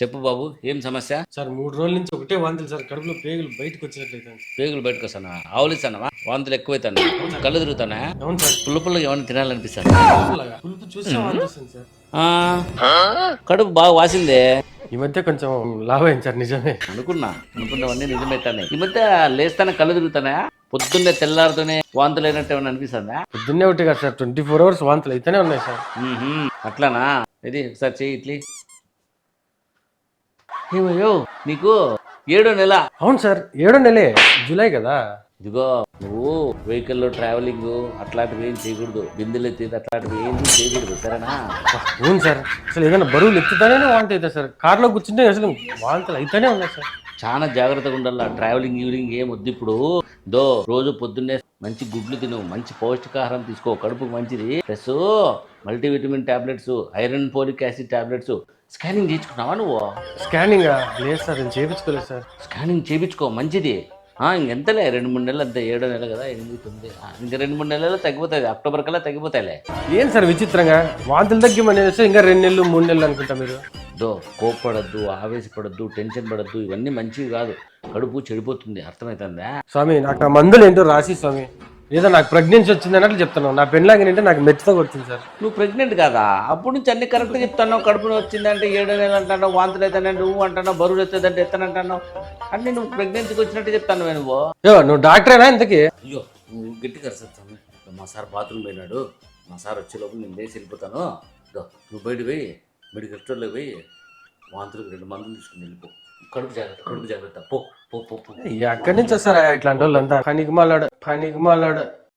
చెప్పు బాబు, ఏం సమస్య? సార్ 3 రోజుల నుంచి ఒకటే వాంతులు సార్, కడుపులో పేగులు బయటకు వచ్చినట్లయితే. పేగులు బయటకు వస్తానా? ఆవులిస్తానా? వాంతులు ఎక్కువైతానా? కళ్ళు తిరుగుతానా? అవును సార్. పుల్ల ఏమైనా తినాలనిపిస్తాను. పులుపులాగా పులుపు చూస్తే వాంతి వస్తుంది సార్. కడుపు బాగా వాసిందే. ఈ మధ్య కొంచెం లావ్ అయింది సార్. నిజమే అనుకున్నవన్నీ నిజమైతానే. ఈ మధ్య లేస్తానే కళ్ళు తిరుగుతానా? పొద్దున్నే తెల్లారుతూనే వాంతులు అయినట్టు ఏమైనా అనిపిస్తుందా? పొద్దున్నే ఒకటి కాదు సార్, 24 hours వాంతులు అయితేనే ఉన్నాయి సార్. అట్లానా? ఇది ఒకసారి చెయ్యి ఇట్లీ. ఏమయ్యో, నీకు 7వ నెల. అవును సార్, 7వ నెలే, జూలై కదా. ఇదిగో, నువ్వు వెహికల్లో ట్రావెలింగ్ అట్లాంటివి ఏం చేయకూడదు. బిందెలు ఎత్తేది అట్లాంటివి ఏం చేయకూడదు, సరేనా? అవును సార్, అసలు ఏదైనా బరువులు ఎత్తుతానే వాంతి అవుతుంది సార్. కార్లో కూర్చుంటే అసలు వాంతులు అయితేనే ఉన్నాయి సార్. చాలా జాగ్రత్తగా ఉండాలి. ట్రావెలింగ్ ఈవినింగ్ ఏం వద్దు. ఇప్పుడు రోజు పొద్దున్నే మంచి గుడ్లు తిను, మంచి పౌష్టికాహారం తీసుకో, కడుపు మంచిది. Plus multivitamin tablets, iron folic acid tablets. Scanning చేయించుకున్నావా నువ్వు? స్కానింగ్ లేదు సార్, నేను చేయించుకోలేదు సార్. స్కానింగ్ చేయించుకో, మంచిది. ఇంకెంతలే, 2-3 నెలలు అంతే. 7వ నెల కదా, 8, 9. ఇంకా 2-3 నెలల్లో తగ్గిపోతుంది. అక్టోబర్ కల్లా తగ్గిపోతాయిలే. ఏం సార్ విచిత్రంగా వాంతులు తగ్గిమని వస్తే ఇంకా 2 నెలలు 3 నెలలు అనుకుంటా మీరు. కోప్పడద్దు, ఆవేశపడద్దు, టెన్షన్ పడద్దు. ఇవన్నీ మంచివి కాదు. కడుపు చెడిపోతుంది, అర్థమవుతుందా? స్వామి, నాకు ఆ మందులు ఏంటో రాసి స్వామి. ఏదో నాకు ప్రెగ్నెన్సీ వచ్చింది అన్నట్లు చెప్తున్నావు. నా పెళ్ళాగినంటే నాకు మెత్తగా కొడుతుంది సార్. నువ్వు ప్రెగ్నెంట్ కాదా? అప్పటి నుంచి అన్ని కరెక్ట్గా చెప్తాను. కడుపుని వచ్చిందంటే 7వ నెల అంటాను, వాంతులు అవుతానంటే నువ్వు అంటాను, బరువులు ఎత్తదంటే ఎత్తనంటాను. అన్నీ నువ్వు ప్రెగ్నెన్సీకి వచ్చినట్టు చెప్తాను నువ్వు. నువ్వు డాక్టరేనా ఇంతకీ? అయ్యో, నువ్వు గట్టిగా అరుస్తాను. మా సార్ బాత్రూమ్ పోయినాడు. మా సార్ వచ్చే లోపల నేను లేచి వెళ్ళిపోతాను. నువ్వు బయట పోయి మెడికల్ స్టోర్లో పోయి వాంతులకు 2 మందులు తీసుకుని వెళ్ళిపో. కడుపు జాగ్రత్త, పో పో పో పో. ఎక్కడి నుంచి వస్తారా ఇట్లాంటి వాళ్ళు అంతా? పనికి మాలాడు